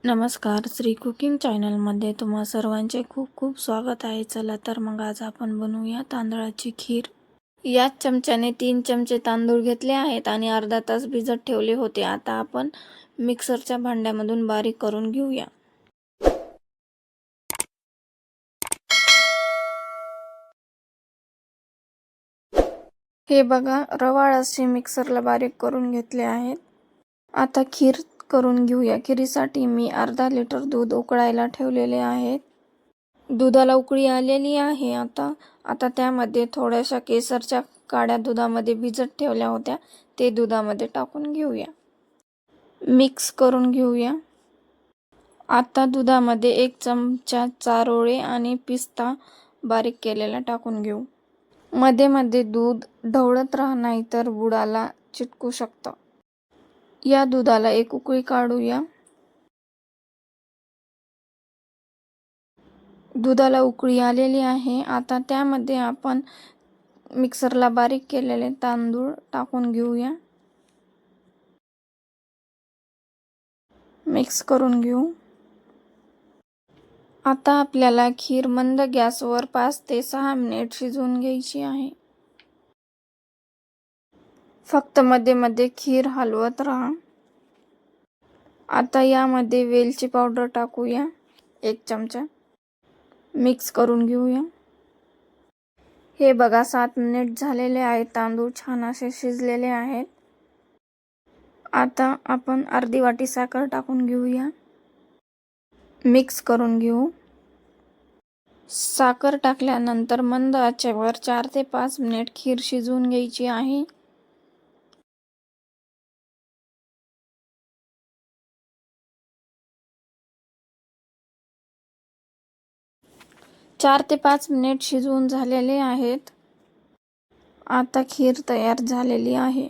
नमस्कार, श्री कुकिंग चॅनलमध्ये तुम्हा सर्वांचे खूप खूप स्वागत आहे. चला तर मग आज आपण बनवूया तांदळाची खीर. याच चमच्याने 3 चमचे तांदूळ घेतले आहेत आणि अर्धा तास भिजत ठेवले होते. आता आपण मिक्सरच्या भांड्यामधून बारीक करून घेऊया. हे बघा, रवाळ असे मिक्सरला बारीक करून घेतले आहेत. आता खीर करून घेऊया. खीरीसाठी मी अर्धा लिटर दूध उकळायला ठेवलेले आहे. दुधाला उकळी आलेली आहे. आता त्यामध्ये थोड्याशा केसरच्या काड्या दुधामध्ये भिजत ठेवल्या होत्या, ते दुधामध्ये टाकून घेऊया. मिक्स करून घेऊया. आता दुधामध्ये 1 चमचा चारोळे आणि पिस्ता बारीक केलेला टाकून घेऊ. मध्ये मध्ये दूध ढवळत राहा, नाहीतर बुडाला चिटकू शकतं. या दुधाला एक उकळी काढूया. दुधाला उकळी आलेली आहे. आता त्यामध्ये आपण मिक्सरला बारीक केलेले तांदूळ टाकून घेऊया. मिक्स करून घेऊ. आता आपल्याला खीर मंद गॅसवर 5 ते 6 मिनिट शिजवून घ्यायची आहे. फक्त मध्ये मध्ये खीर हलवत राहा. आता यामध्ये वेलची पावडर टाकूया 1 चमचा. मिक्स करून घेऊया. हे बघा, 7 मिनिट झालेले आहेत. तांदूळ छान असे शिजलेले आहेत. आता आपण अर्धी वाटी साखर टाकून घेऊया. मिक्स करून घेऊ. साखर टाकल्यानंतर मंद आचेवर 4 ते 5 मिनिट खीर शिजवून घ्यायची आहे. चार ते 5 मिनिट शिजवून झालेले आहेत. आता खीर तयार झालेली आहे.